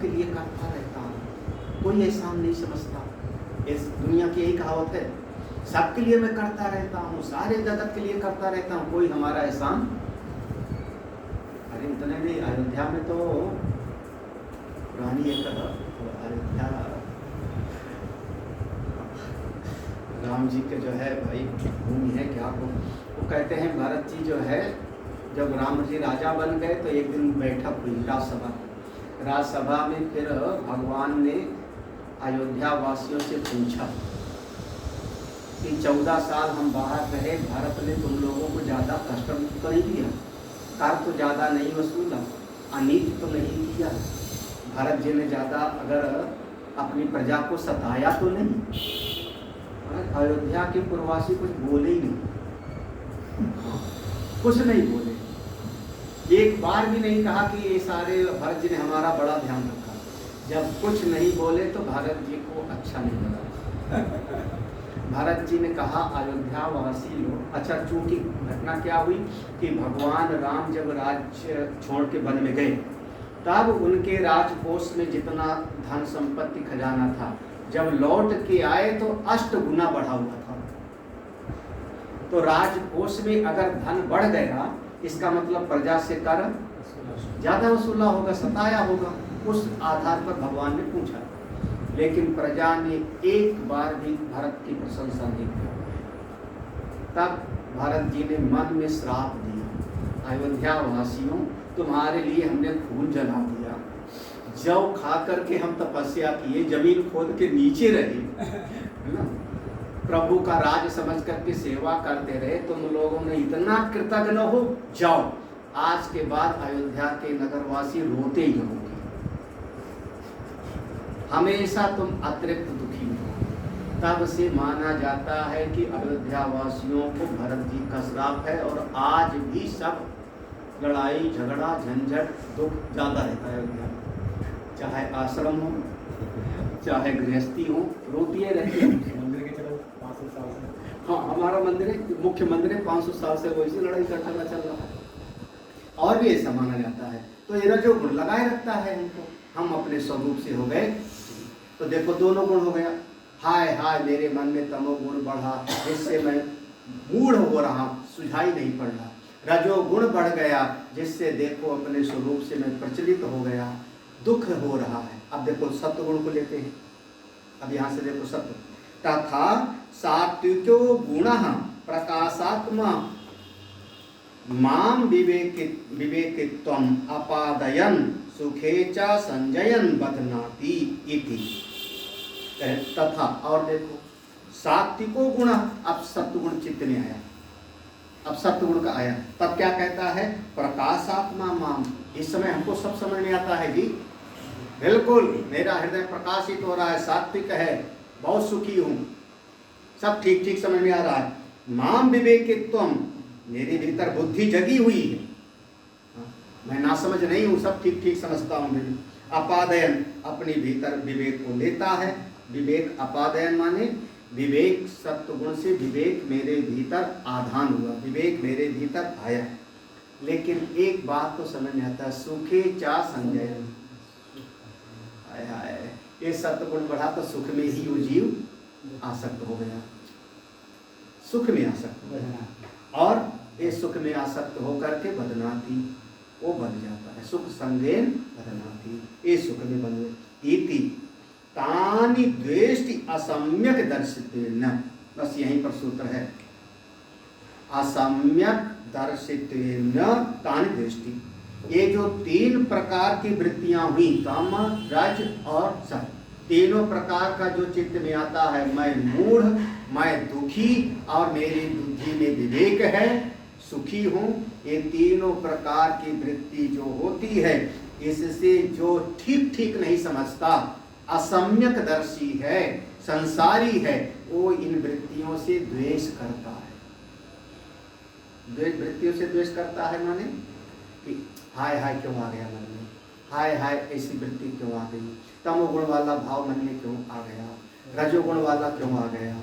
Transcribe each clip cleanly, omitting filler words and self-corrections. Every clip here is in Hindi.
सबके लिए करता रहता हूँ, कोई एहसान नहीं समझता। इस दुनिया की यही कहावत है, सबके लिए मैं करता रहता हूँ, सारे जगत के लिए करता रहता हूँ, कोई हमारा एहसान। अरे इतने नहीं, अयोध्या में तो पुरानी एक अयोध्या राम जी के जो है भाई भूमि है, क्या वो कहते हैं भरत जी जो है जब राम जी राजा बन गए तो एक दिन बैठक हुई राजसभा में। फिर भगवान ने अयोध्या वासियों से पूछा कि 14 साल हम बाहर रहे, भारत ने तुम लोगों को ज़्यादा कष्ट तो नहीं दिया, कर तो ज़्यादा नहीं वसूला, अनीति तो नहीं किया, भारत जी ने ज़्यादा अगर अपनी प्रजा को सताया तो नहीं। अयोध्या के पूर्ववासी कुछ बोले ही नहीं, कुछ नहीं बोले, एक बार भी नहीं कहा कि ये सारे भरत जी ने हमारा बड़ा ध्यान रखा। जब कुछ नहीं बोले तो भारत जी को अच्छा नहीं लगा। भारत जी ने कहा अयोध्या वासी लोग, अच्छा चूंकि घटना क्या हुई कि भगवान राम जब राज्य छोड़ के वन में गए तब उनके राजकोष में जितना धन संपत्ति खजाना था, जब लौट के आए तो 8 गुना बढ़ा हुआ था। तो राजकोष में अगर धन बढ़ गया इसका मतलब प्रजा से कर ज्यादा वसूला होगा, सताया होगा। उस आधार पर भगवान ने पूछा, लेकिन प्रजा ने एक बार भी भरत की प्रशंसा नहीं की। तब भरत जी ने मन में श्राप दिया, अयोध्या वासियों तुम्हारे लिए हमने खून जला दिया, जौ खा करके हम तपस्या किए, जमीन खोद के नीचे रहे, है ना, प्रभु का राज समझ करके सेवा करते रहे, तुम लोगों ने इतना कृतज्ञ हो, जाओ आज के बाद अयोध्या के नगरवासी रोते ही होंगे, हमेशा तुम अतिरिक्त दुखी हो। तब से माना जाता है कि अयोध्या वासियों को भरत जी का श्राप है, और आज भी सब लड़ाई झगड़ा झंझट दुख ज़्यादा रहता है अयोध्या में, चाहे आश्रम हो चाहे गृहस्थी हो, रोटियाँ रहती हैं। मंदिर के चलो 500 साल से, हाँ हमारा मंदिर है, मुख्य मंदिर है, 500 साल से वैसे लड़ाई झगड़ा चल रहा है, और भी ऐसा माना जाता है। तो ये जो गुण लगाए रखता है हमको, हम अपने स्वरूप से हो गए तो देखो दोनों गुण हो गया, हाय हाय मेरे मन में तमोगुण बढ़ा जिससे मैं मूढ़ हो रहा, सुझाई नहीं पड़ रहा, रजोगुण बढ़ गया जिससे देखो अपने स्वरूप से मैं प्रचलित हो गया, दुख हो रहा है। अब देखो सत्वगुण को लेते हैं, अब यहाँ से देखो सत्व, तथा सात्विको गुणः प्रकाशात्मा माम विवेकित्वम अपादयन सुखे च संजयन बध्नाति इति। तथा और देखो सात्विको गुण, अब सत्वगुण चित्त में आया, अब सत्वगुण का आया, तब क्या कहता है, प्रकाशात्मा माम, इस समय हमको सब समझ में आता है जी, बिल्कुल मेरा हृदय प्रकाशित हो रहा है, सात्विक है, बहुत सुखी हूँ, सब ठीक ठीक समझ में आ रहा है। माम विवेकित्वम, मेरे भीतर बुद्धि जगी हुई है, मैं ना समझ नहीं हूँ, सब ठीक ठीक समझता हूँ। अपादयन, अपने भीतर विवेक को लेता है, विवेक अपादयन माने विवेक, सत्वगुण से विवेक मेरे भीतर आधान हुआ, विवेक मेरे भीतर आया। लेकिन एक बात तो समझ में आता है, सुखे चा संजयन, हाय हाय ये सत्वगुण बढ़ा तो सुख में ही वो जीव आसक्त हो गया, सुख में आसक्त हो गया, और ये सुख में आसक्त होकर के बदनाती वो बन जाता है, सुख संगेन बदनाती, ये सुख में बन गए। इति तानि द्वेष्टि असम्यक दर्शितेन, बस यहीं पर सूत्र है, असम्यक दर्शितेन तानि द्वेष्टि, ये जो 3 प्रकार की वृत्तियां हुई, काम रज और सत, तीनों प्रकार का जो चित्त में आता है, मैं मूढ़, मैं दुखी और मेरी बुद्धि में विवेक है, सुखी हूँ, ये तीनों प्रकार की वृत्ति जो होती है, इससे जो ठीक ठीक नहीं समझता, असम्यक दर्शी है, संसारी है, वो इन वृत्तियों से द्वेष करता है। वृत्तियों से द्वेष करता है माने कि हाय हाय क्यों आ गया मन में, हाय हाय ऐसी वृत्ति क्यों आ गई, तमोगुण वाला भाव मन में क्यों आ गया, रजोगुण वाला क्यों आ गया,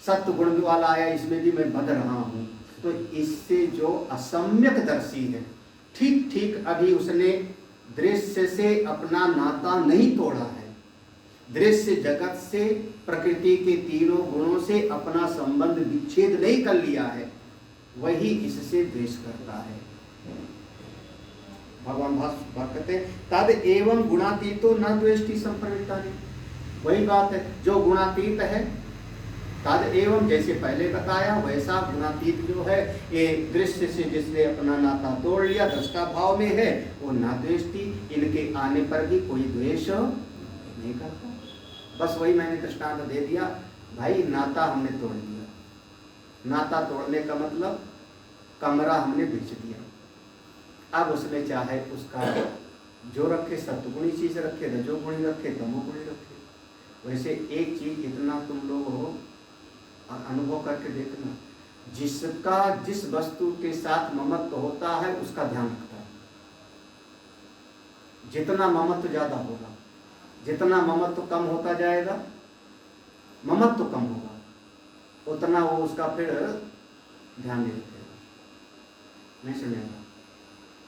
सत्व गुण वाला आया, इसमें भी मैं बद रहा हूँ। तो इससे जो असम्यक दर्शी है, ठीक ठीक अभी उसने दृश्य से अपना नाता नहीं तोड़ा है, दृश्य जगत से, प्रकृति के तीनों गुणों से अपना संबंध विच्छेद नहीं कर लिया है, वही इससे द्वेष करता है। भगवान भाष्य कहते हैं तद एवं गुणातीतो न द्वेष्टि संप्रवृत्तानि। वही बात है, जो गुणातीत है, तद एवं जैसे पहले बताया वैसा गुणातीत जो है, ये दृश्य से जिसने अपना नाता तोड़ लिया, दृष्टा भाव में है, वो न द्वेष्टि, इनके आने पर भी कोई द्वेष नहीं करता। बस वही मैंने दृष्टांत दे दिया, भाई नाता हमने तोड़ दिया, नाता तोड़ने का मतलब कमरा हमने बेच दिया, अब उसमें चाहे उसका जो रखे, सत्गुणी चीज रखे, रजोगुणी रखे, तमोगुणी रखे, वैसे एक चीज इतना तुम लोग हो अनुभव करके देखना, जिसका जिस वस्तु के साथ ममत्व होता है उसका ध्यान रखता है। जितना ममत्व ज्यादा होगा, जितना ममत्व कम होता जाएगा, ममत्व कम होगा, उतना वो उसका फिर ध्यान नहीं रखेगा। नहीं सुनेगा?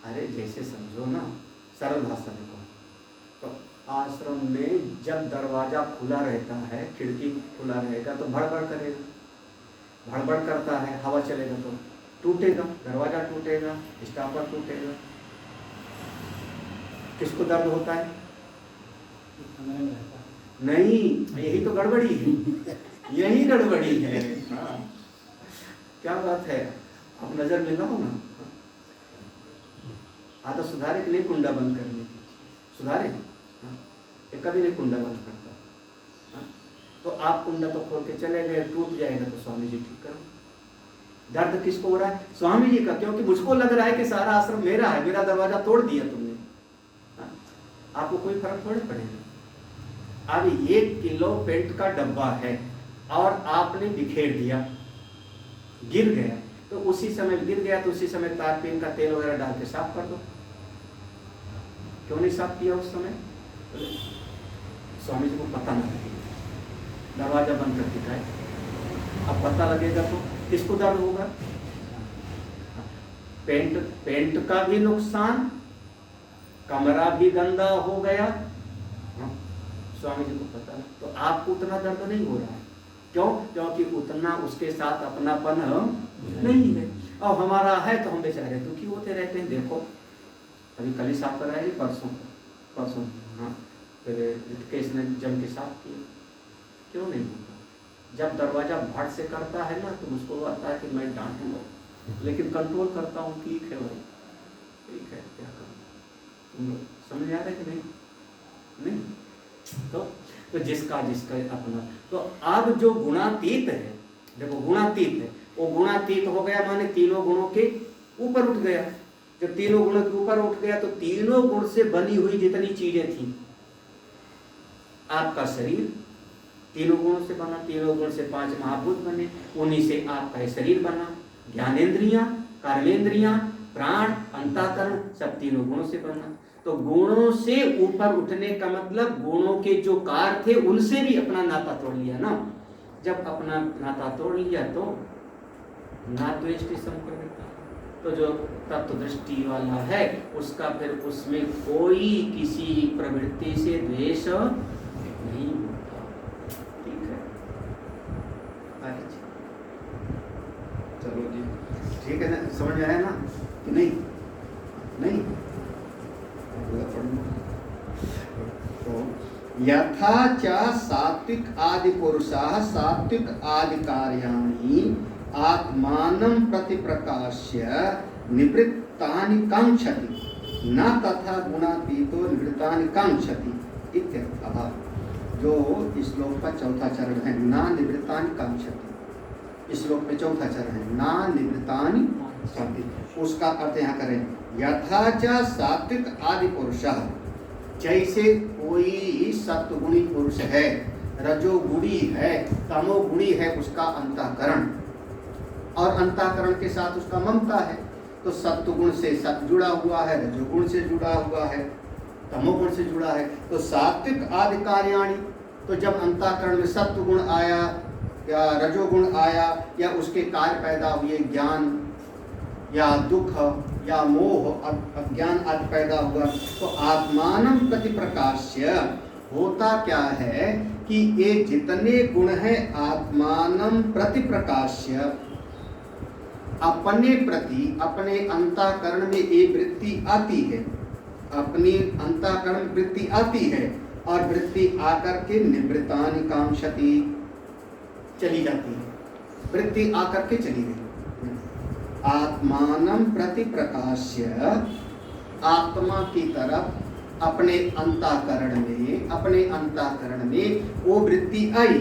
अरे जैसे समझो ना, सरल भाषा में कहो तो आश्रम में जब दरवाजा खुला रहता है, खिड़की खुला रहेगा तो भड़बड़ करेगा, भड़बड़ करता है, हवा चलेगा तो टूटेगा, दरवाजा टूटेगा, स्टॉपर टूटेगा। किसको दर्द होता है? नहीं, यही तो गड़बड़ी है, यही गड़बड़ी है। क्या बात है, आप नजर में लगाओ ना। तो सुधारे कि नहीं कुंडा बंद करने की, सुधारे ये कभी नहीं कुंडा बंद करता। तो आप कुंडा तो खोल के चले गए, टूट जाएगा तो स्वामी जी ठीक करो। दर्द किसको हो रहा है? स्वामी जी का, क्योंकि मुझको लग रहा है कि सारा आश्रम मेरा है, मेरा दरवाजा तोड़ दिया तुमने। आपको कोई फर्क थोड़ी पड़ेगा। अब 1 किलो पेंट का डब्बा है और आपने बिखेर दिया, गिर गया, तो उसी समय गिर गया तो उसी समय तारपीन का तेल वगैरह डाल के साफ कर दो। क्यों नहीं साफ किया उस समय? स्वामी जी को पता ना लगे, दरवाजा बंद कर दिखाए। अब पता लगेगा तो किसको दर्द होगा? पेंट का भी नुकसान, कमरा भी गंदा हो गया, स्वामी जी को पता नहीं, तो आपको उतना दर्द नहीं हो रहा है। क्यों? क्योंकि उतना उसके साथ अपनापन नहीं है। और हमारा है तो हम बेचारे दुखी होते रहते हैं। देखो अभी कल ही साफ कराया, परसों हाँ, फिर रितकेश ने जम के साफ किया। क्यों नहीं होता? जब दरवाजा भट से करता है ना तो मुझको आता है कि मैं डांटूंगा, लेकिन कंट्रोल करता हूँ, ठीक है भाई, ठीक है, क्या करूँ? समझ आ रहा है कि नहीं? तो जिसका अपना, तो अब जो गुणातीत है, देखो गुणातीत है, वो गुणातीत हो गया माने तीनों गुणों के ऊपर उठ गया। जब तीनों गुणों के ऊपर उठ गया तो तीनों गुण से बनी हुई जितनी चीजें थी, आपका शरीर तीनों गुणों से बना, तीनों गुण से 5 महाभूत बने, उन्हीं से आपका शरीर बना, ज्ञानेंद्रियां, कर्मेंद्रियां, प्राण, अंतःकरण, सब तीनों गुणों से बना। तो गुणों से ऊपर उठने का मतलब गुणों के जो कार थे उनसे भी अपना नाता तोड़ लिया ना। जब अपना नाता तोड़ लिया तो ना द्वेष्टि संप्रवृत्ता, तो जो तत्व दृष्टि वाला है उसका फिर उसमें कोई किसी प्रवृत्ति से द्वेष नहीं होता। ठीक है, चलो जी, ठीक है ना, समझ में आया ना कि नहीं? तो यथा च सात्विक आदि पुरुषाः सात्विक आदि कार्याणि आत्मानं प्रति प्रकाश्य निवृत्तानि कांक्षति न तथा गुणातीतो निवृत्तानि कांक्षति इत्यर्थः। जो श्लोक का चौथा चरण है, ना निवृत्तानि कांक्षति, श्लोक में चौथा चरण है, ना निवृत्तानि कांक्षति, उसका अर्थ यहाँ करें, यथा च सात्विक आदि पुरुषः, जैसे कोई सत्वगुणी पुरुष है, रजोगुणी है, तमोगुणी है, उसका अंतःकरण, और अंतःकरण के साथ उसका ममता है, तो सत्वगुण से सत्व जुड़ा हुआ है, रजोगुण से जुड़ा हुआ है, तमोगुण से जुड़ा है। तो सात्विक आदि कार्याणि, तो जब अंतःकरण में सत्वगुण आया या रजोगुण आया या उसके कार्य पैदा हुए, ज्ञान या दुख या मोह अज्ञान आदि पैदा हुआ। तो आत्मानं प्रति प्रकाश्य होता क्या है कि ये जितने गुण हैं आत्मानं प्रति प्रकाश्य, अपने प्रति अपने अंतःकरण में ये वृत्ति आती है, अपनी अंतःकरण वृत्ति आती है और वृत्ति आकर के निवृत्तानि कांक्षति, चली जाती है, वृत्ति आकर के चली गई। आत्मानं प्रति प्रकाश्य, आत्मा की तरफ अपने अंतःकरण में वो वृत्ति आई,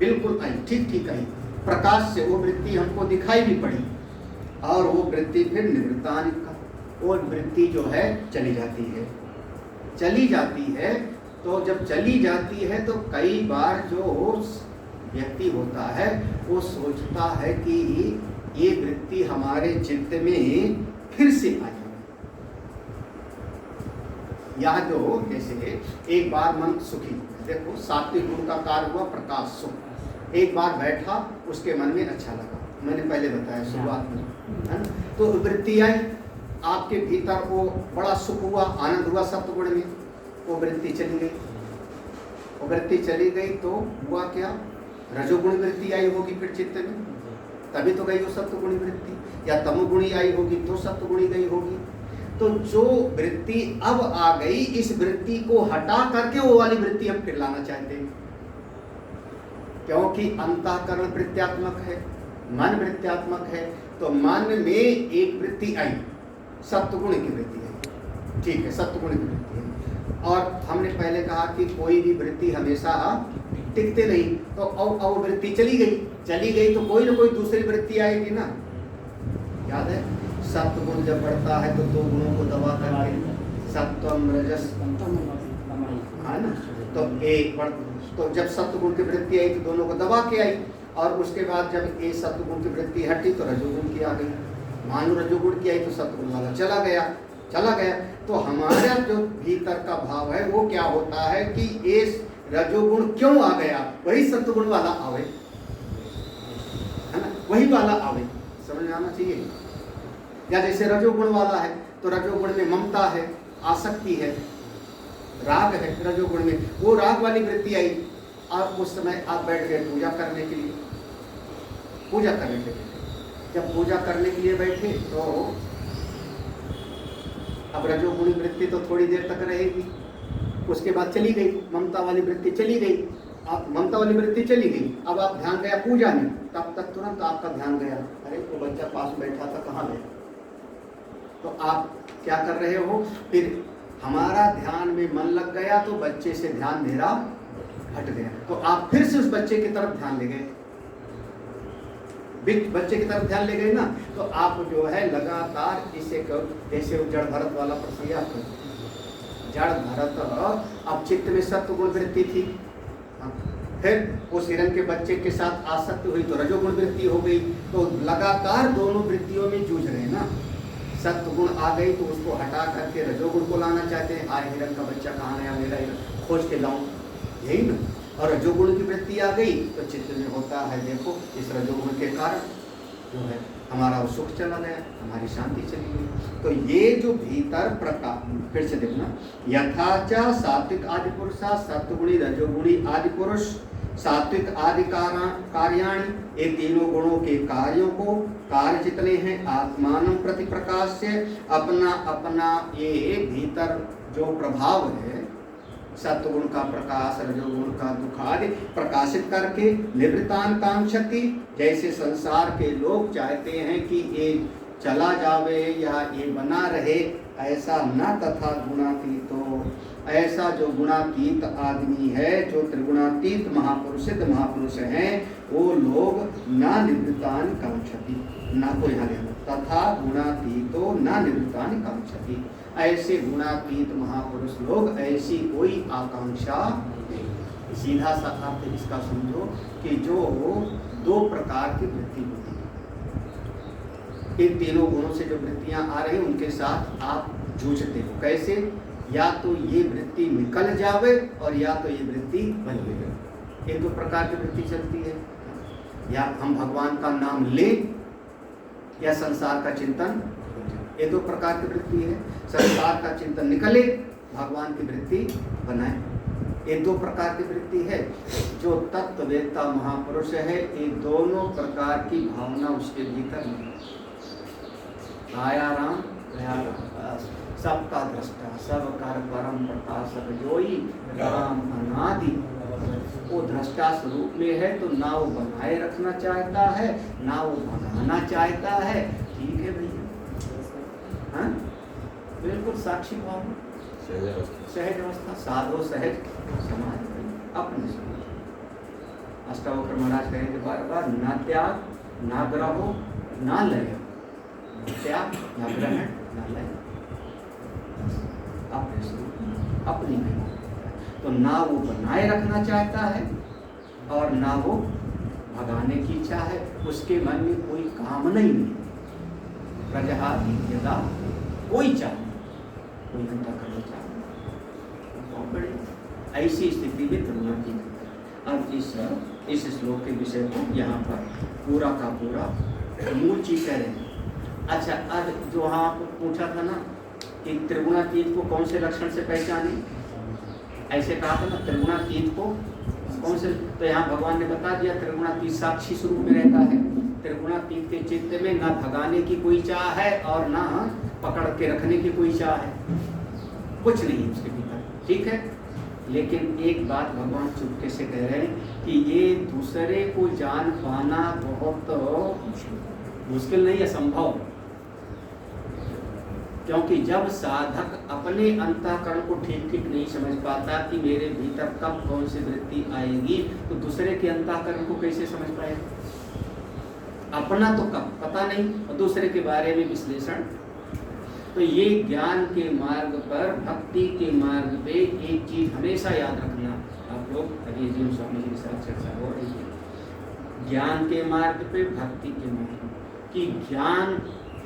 बिल्कुल आई, ठीक ठीक आई, प्रकाश से वो वृत्ति हमको दिखाई भी पड़ी और वो वृत्ति फिर निवृत्तानि, वो वृत्ति जो है चली जाती है। तो जब चली जाती है तो कई बार जो व्यक्ति होता है वो सोचता है कि ये वृत्ति हमारे चित्त में फिर से आ जाए। यहाँ जो जैसे एक बार मन सुखी, देखो सात्विक गुण का कार्य हुआ प्रकाश सुख, एक बार बैठा उसके मन में अच्छा लगा, मैंने पहले बताया शुरुआत में, है ना? तो वृत्ति आई आपके भीतर, वो बड़ा सुख हुआ, आनंद हुआ सत्वगुण में, वो वृत्ति चली गई। वो वृत्ति चली गई तो हुआ क्या, रजोगुण वृत्ति आई होगी फिर चित्त में, तभी तो गई वो सत्वगुणी वृत्ति, या तमोगुणी आई होगी तो सत्वगुणी गई होगी। तो जो वृत्ति अब आ गई, इस वृत्ति को हटा करके वो वाली वृत्ति हम फिर लाना चाहते हैं, क्योंकि अंतःकरण वृत्त्यात्मक है, मन वृत्त्यात्मक है। तो मन में एक वृत्ति आई, सत्वगुण की वृत्ति है, ठीक है, सत्वगुण की वृत्ति है। और हमने पहले कहा कि कोई भी वृत्ति हमेशा टिकते नहीं, तो अब वृत्ति चली गई तो कोई ना कोई दूसरी वृत्ति आएगी ना। याद है सत्वगुण जब बढ़ता है तो दो गुणों को दबा करके सत्वम रजस, है ना, तो एक बढ़, तो जब सत्वगुण की वृत्ति आई तो दोनों को दबा के आई, और उसके बाद जब ये सत्वगुण की वृत्ति हटी तो रजोगुण की आ गई, मानो रजोगुण की आई तो सत्वगुण वाला चला गया। तो हमारा जो भीतर का भाव है वो क्या होता है कि ये रजोगुण क्यों आ गया, वही सत्वगुण वाला आवे, है ना, वही वाला आवे, समझ में आना चाहिए। या जैसे रजोगुण वाला है तो रजोगुण में ममता है, आसक्ति है, राग है, रजोगुण में वो राग वाली वृत्ति आई, और उस समय आप बैठ गए पूजा करने के लिए, जब पूजा करने के लिए बैठे तो अब रजोगुणी वृत्ति तो थोड़ी देर तक रहेगी, उसके बाद चली गई, ममता वाली वृत्ति चली गई। अब आप ध्यान गया पूजा में, तब तक तुरंत आपका ध्यान गया, अरे वो बच्चा पास में बैठा था कहाँ गया। तो आप क्या कर रहे हो, फिर हमारा ध्यान में मन लग गया तो बच्चे से ध्यान मेरा हट गया, तो आप फिर से उस बच्चे की तरफ ध्यान ले गए, बच्चे की तरफ ध्यान ले गए ना। तो आप जो है लगातार इसे जैसे वो जड़ भरत वाला प्रसंग आपको, जड़ भरत अब चित्त में सत्वगुण वृत्ति थी, फिर उस हिरण के बच्चे के साथ आसक्ति हुई तो रजोगुण वृत्ति हो गई। तो लगातार दोनों वृत्तियों में जूझ रहे ना, सत्वगुण आ गई तो उसको हटा करके रजोगुण को लाना चाहते हैं, हाय हिरण का बच्चा कहाँ गया, मेरा हिरण खोज के लाऊं, यही ना। और रजोगुण की वृत्ति आ गई तो चित्त में होता है, देखो इस रजोगुण के कारण जो है हमारा सुख चला गया, हमारी शांति चली गई। तो ये जो भीतर प्रकाश, फिर से देखना, यथाचा सात्विक आदि पुरुषा सत्वगुणी रजोगुणी आदि पुरुष सात्विक आदि कार्याणि, ये तीनों गुणों के कार्यों को, कार्य जितने हैं आत्मानं प्रति प्रकाश से, अपना अपना ये भीतर जो प्रभाव है सत्वगुण का प्रकाश, रजोगुण का दुख आदि प्रकाशित करके निवृत्तान कांक्षति, जैसे संसार के लोग चाहते हैं कि ये चला जावे या ये बना रहे, ऐसा न तथा गुणातीतो, ऐसा जो गुणातीत आदमी है, जो त्रिगुणातीत महापुरुष हैं, वो लोग न निवृत्तान कांक्षति, ना को यहाँ लेना, तथा गुणातीतो न निवृत्तान कांक्षति, ऐसे गुणातीत महापुरुष लोग ऐसी कोई आकांक्षा, सीधा सा अर्थ इसका समझो कि जो दो प्रकार की वृत्ति होती है, इन तीनों गुणों से जो वृत्तियां आ रही उनके साथ आप जूझते हो। कैसे, या तो ये वृत्ति निकल जावे और या तो ये वृत्ति बन जाए, एक दो प्रकार की वृत्ति चलती है, या हम भगवान का नाम ले या संसार का चिंतन, ये दो प्रकार की वृत्ति है। संसार का चिंतन निकले, भगवान की वृत्ति बनाए, ये दो प्रकार की वृत्ति है। जो तत्ववेत्ता महापुरुष है, ये दोनों प्रकार की भावना उसके भीतर नहीं। आया राम गया राम, सबका दृष्टा, सब कर परम प्रकाशक जोई राम अनादि। वो दृष्टा स्वरूप में है, तो ना वो बनाए रखना चाहता है, ना वो भगाना चाहता है। ठीक है भैया, हाँ बिल्कुल साक्षी भाव, सहज अवस्था, साधो सहज समाज अपने स्वरूप। अष्टावक्र महाराज कहेंगे बार बार, ना त्याग ना ग्रहो ना लय, त्याग ना ग्रहण ना लय, अपने स्वरूप अपनी महिमा। तो ना वो बनाए रखना चाहता है और ना वो भगाने की इच्छा है, उसके मन में कोई कामना ही नहीं, प्रजहाति यदा कोई चाह, कोई घंटा करना चाहता। बहुत बड़ी ऐसी स्थिति में त्रिगुणातीत है। अब इस श्लोक के विषय को यहाँ पर पूरा का पूरा मूल चीज कह रहे हैं। अच्छा, अब जो हाँ आपको पूछा था ना कि त्रिगुणातीत को कौन से लक्षण से पहचाने, ऐसे कहा था ना त्रिगुणातीत को कौन से, तो यहाँ भगवान ने बता दिया त्रिगुणातीत साक्षी स्वरूप में रहता है। त्रिगुणातीत के चित्त में ना भगाने की कोई चाह है और ना पकड़ के रखने की कोई चाह है, कुछ नहीं उसके भीतर। ठीक है, लेकिन एक बात भगवान चुपके से कह रहे हैं कि ये दूसरे को जान पाना बहुत मुश्किल नहीं है, संभव। क्योंकि जब साधक अपने अंतःकरण को ठीक ठीक नहीं समझ पाता कि मेरे भीतर कब कौन सी वृत्ति आएगी, तो दूसरे के अंतःकरण को कैसे समझ पाएगा? अपना तो कब पता नहीं और दूसरे के बारे में विश्लेषण। तो ये ज्ञान के मार्ग पर, भक्ति के मार्ग पे एक चीज हमेशा याद रखना। आप लोग अभी जीवन स्वामी जी के साथ चर्चा हो रही है ज्ञान के मार्ग पे, भक्ति के मार्ग कि ज्ञान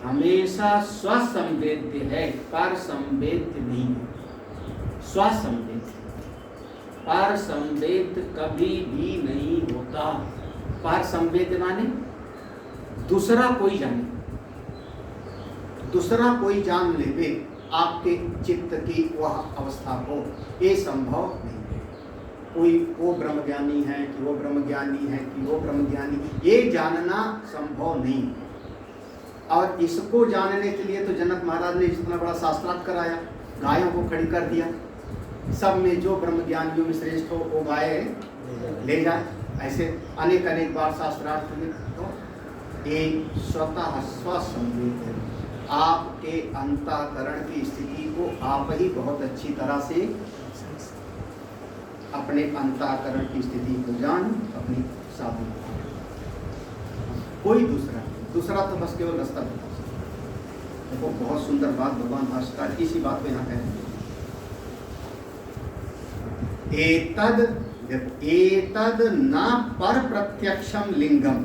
हमेशा स्वसंवेद्य है, पर संवेद्य नहीं है। स्वसंवेद्य, पर संवेद्य कभी भी नहीं होता। पर संवेद्य माने दूसरा कोई जाने, दूसरा कोई जान ले आपके चित्त की वह अवस्था को, ये संभव नहीं है। कोई वो ब्रह्मज्ञानी है कि वो ब्रह्मज्ञानी है कि वो ब्रह्मज्ञानी, ये जानना संभव नहीं। और इसको जानने के लिए तो जनक महाराज ने इतना बड़ा शास्त्रार्थ कराया, गायों को खड़ी कर दिया, सब में जो ब्रह्मज्ञानियों में श्रेष्ठ हो वो गाय ले जाए। ऐसे अनेक अनेक बार शास्त्रार्थ में तो एक स्वतः स्वसंवेद है। आपके अंतःकरण की स्थिति को आप ही बहुत अच्छी तरह से अपने अंतःकरण की स्थिति को जान, अपनी साधना। कोई दूसरा तो बस केवल रास्ता बता सकता। देखो बहुत सुंदर बात भगवान भाष्यकार इसी बात को यहाँ कह रहे हैं। एतद न पर प्रत्यक्षम लिंगम।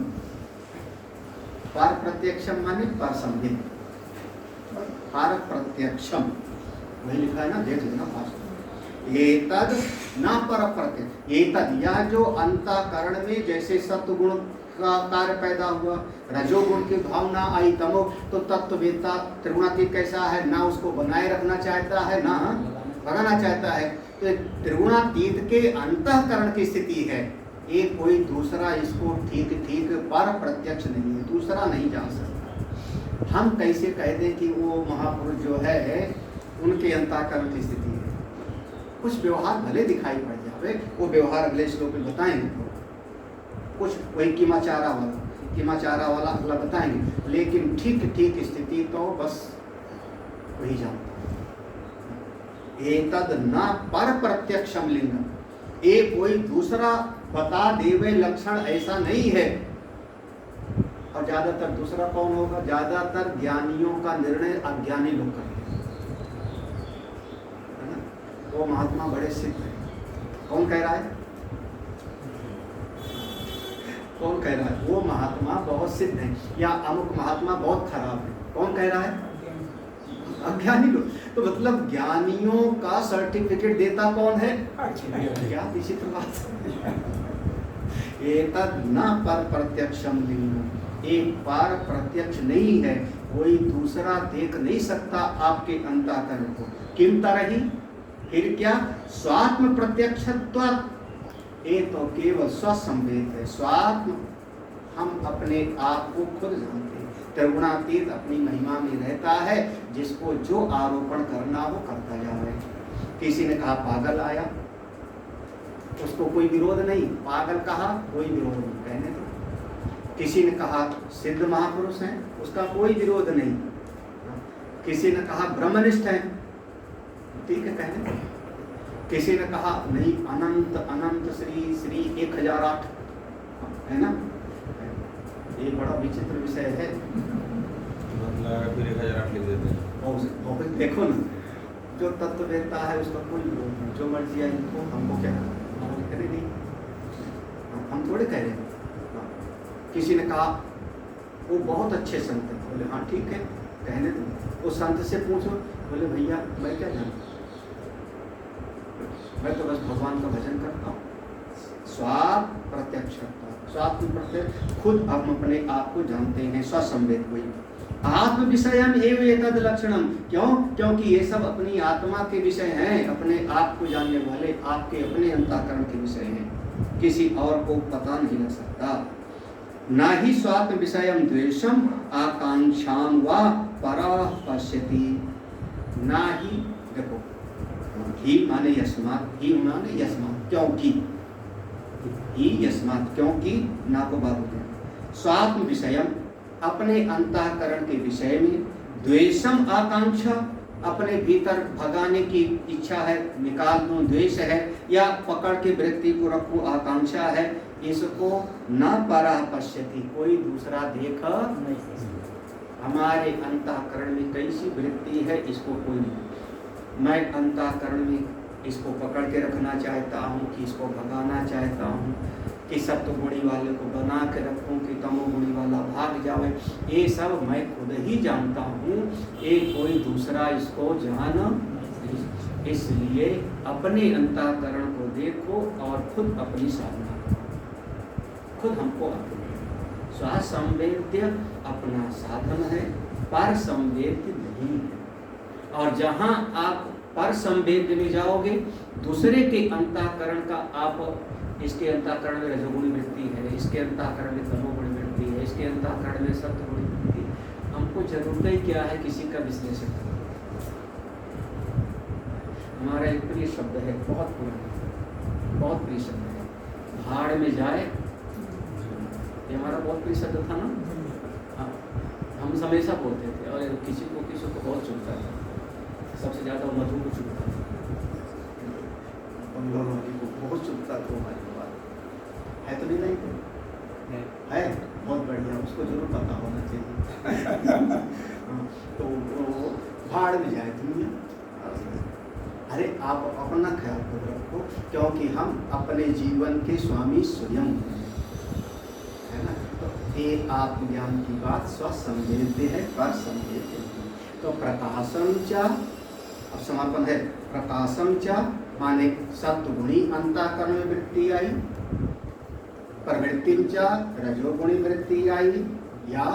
पर प्रत्यक्षम माने पर संविद, पर प्रत्यक्षम वही लिखा है ना, देख लेना भाषा। एतद न पर प्रत्यक्ष, एतद यह जो अंतःकरण में जैसे सत्वगुण का कार्य पैदा हुआ, रजोगुण की भावना आई, तमो, तो तत्ववेत्ता त्रिगुणातीत कैसा है, ना उसको बनाए रखना चाहता है ना भगाना चाहता है। तो त्रिगुणातीत के अंतःकरण की स्थिति है, ये कोई दूसरा इसको ठीक ठीक पर प्रत्यक्ष नहीं है, दूसरा नहीं जान सकता। हम कैसे कह दें कि वो महापुरुष जो है उनके अंतःकरण की स्थिति है? कुछ व्यवहार भले दिखाई पड़ जावे, वो व्यवहार अगले श्लोक में बताएंगे। कुछ वही कीमाचारा वाला अगला बताएंगे, लेकिन ठीक ठीक स्थिति तो बस वही जानता है। एतद न पर प्रत्यक्षम लिंगम, ये कोई दूसरा बता देवे लक्षण ऐसा नहीं है। और ज्यादातर दूसरा कौन होगा? ज्यादातर ज्ञानियों का निर्णय अज्ञानी लोग करते हैं ना। वो महात्मा बड़े सिद्ध है। कौन कह रहा है? कौन कह रहा है? वो महात्मा बहुत सिद्ध है, या अमुक महात्मा बहुत खराब है। कौन कह रहा है? अज्ञानी लोग। तो मतलब ज्ञानियों का सर्टिफिकेट देता कौन है? क्या विचित्र बात है। एतद न पर प्रत्यक्षम लिंगम, एक पर प्रत्यक्ष नहीं है, कोई दूसरा देख नहीं सकता आपके अंतःकरण को। किम तरही, फिर क्या, स्वात्म प्रत्यक्षत्वात्, ये तो केवल स्वसंवेद है। स्वात्म, हम अपने आप को खुद जानते हैं। त्रिगुणातीत अपनी महिमा में रहता है, जिसको जो आरोपण करना हो करता जा रहे हैं। किसी ने कहा पागल आया, उसको कोई विरोध नहीं, पागल कहा कोई विरोध नहीं, कहने दो। किसी ने कहा सिद्ध महापुरुष हैं, उसका कोई विरोध नहीं। किसी ने कहा ब्रह्मनिष्ठ है, ठीक है, कहने दो। किसी ने कहा नहीं अनंत अनंत श्री श्री 1008 है ना, ये बड़ा विचित्र विषय है। मतलब फिर 1008 लिख देते हैं। और देखो ना, जो तत्व देता है उसका कोई विरोध नहीं, जो मर्जी है इनको, हमको क्या करे नहीं, हम थोड़े कह रहे हैं। किसी ने कहा वो बहुत अच्छे संत हैं, बोले हाँ ठीक है, कहने दो। वो संत से पूछो, बोले भैया मैं क्या जानता, मैं तो बस भगवान का भजन करता हूँ। स्वात्म प्रत्यक्षता, स्वात्म प्रत्यक्ष, खुद हम अपने आप को जानते हैं, स्वसंवेद हुई। आत्म विषयम एवं एतद लक्षणम, क्यों, क्योंकि ये सब अपनी आत्मा के विषय हैं, अपने आप को जानने वाले आपके अपने अंतःकरण के विषय हैं, किसी और को पता नहीं लग सकता। ना ही स्वात्म विषयम द्वेषम आकांक्षाम व परः पश्यति, ना ही, देखो ही माने यस्मात्, ही माने यस्मात्, क्योंकि, ही यस्मात् क्योंकि, ना को बात होते हैं। स्वात्म विषयम अपने अंतःकरण के विषय में, द्वेषम आकांक्षा अपने भीतर भगाने की इच्छा है, निकाल दूं, द्वेष है, या पकड़ के वृत्ति को रखूं, आकांक्षा है, इसको न परः पश्यति, कोई दूसरा देख नहीं। हमारे अंतःकरण में कैसी वृत्ति है इसको कोई नहीं। मैं अंतःकरण में इसको पकड़ के रखना चाहता हूँ कि इसको भगाना चाहता हूँ, कि सत्वगुणी वाले को बना के रखूं कि तमोगुणी वाला भाग जाए, ये सब मैं खुद ही जानता हूँ, ये कोई दूसरा इसको जान नहीं। इसलिए अपने अंतःकरण को देखो और खुद अपनी साधना करो, खुद हमको स्वसंवेद्य अपना साधन है, पर संवेद्य नहीं है। और जहाँ आप पर संवेद्य में जाओगे, दूसरे के अंतःकरण का, आप इसके अंतःकरण में रजोगुणी वृत्ति है, इसके अंतःकरण में तमोगुणी वृत्ति है, इसके अंतःकरण में सत्वगुणी वृत्ति है, हमको जरूरत ही क्या है किसी का विश्लेषण करना। हमारा एक प्रिय शब्द है, बहुत पुराना, बहुत प्रिय शब्द है, भाड़ में जाए, ये हमारा बहुत प्रिय शब्द था ना। हाँ, हम हमेशा बोलते थे, और किसी को बहुत चुभता था, सबसे ज़्यादा मधु को चुभता था, बहुत चुभता था हमारी बात है, तो नहीं है, बहुत बढ़िया, उसको जरूर पता होना चाहिए। तो वो भाड़ में जाए दुनिया, अरे आप अपना ख्याल खुद रखो, क्योंकि हम अपने जीवन के स्वामी स्वयं है ना। तो ये आत्मज्ञान की बात स्वसंवेद्य है, पर संवेद्य नहीं। तो प्रकाशम च, अब समापन है, प्रकाशम च माने सत्वगुणी अंतःकरण में वृत्ति आई, प्रवृत्ति रजोगुणी वृत्ति आई या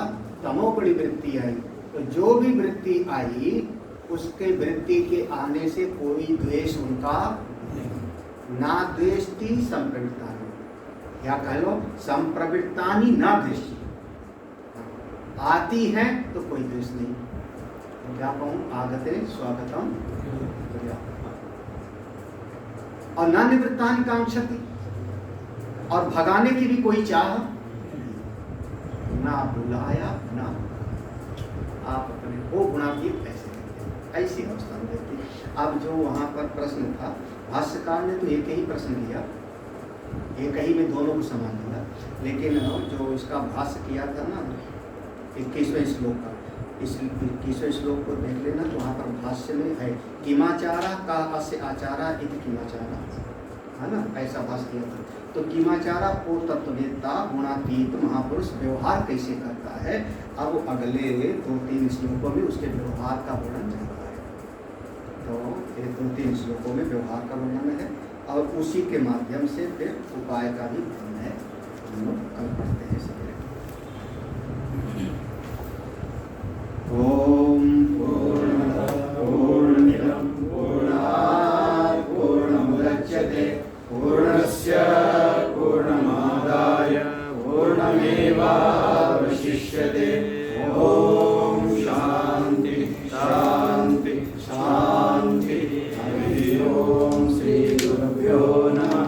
तमोगुणी वृत्ति आई। तो जो भी वृत्ति आई, उसके वृत्ति के आने से कोई द्वेष उनका ना द्वेष्टि संप्रवृत्तानि, या कह लो संप्रवृत्तानि ना द्वेष्टि, आती है तो कोई द्वेष नहीं। क्या कहूँ, आगते स्वागतम, और न निवृत्तानि कांक्षति, और भगाने की भी कोई चाह ना, बुलाया ना, आप अपने वो गुणातीत ऐसी अवस्था में रहती है। अब जो वहाँ पर प्रश्न था, भाष्यकार ने तो एक ही प्रश्न लिया, एक ही में दोनों को समान लिया, लेकिन जो इसका भाष्य किया था ना 21वें श्लोक का, इस 21वें श्लोक को देख लेना, तो वहाँ पर भाष्य में है किमाचारा का अस्य आचारा इति किमाचारा, है ना, ऐसा भाष्य किया था। तो किमाचारा को तत्ववेत्ता गुणातीत महापुरुष व्यवहार कैसे करता है, अब अगले 2-3 श्लोकों में उसके व्यवहार का वर्णन जाता है। तो ये 2-3 श्लोकों में व्यवहार का वर्णन है, और उसी के माध्यम से फिर उपाय का भी वर्णन है, हम लोग कल पढ़ते हैं सवेरे। ओम पूर्णमदः पूर्णमिदं पूर्णात् पूर्णमुदच्यते पूर्णस्य पूर्णमादाय पूर्णमेवावशिष्यते। ओम शांति शांति शांति। हरि ओम श्री गुरुभ्यो नमः।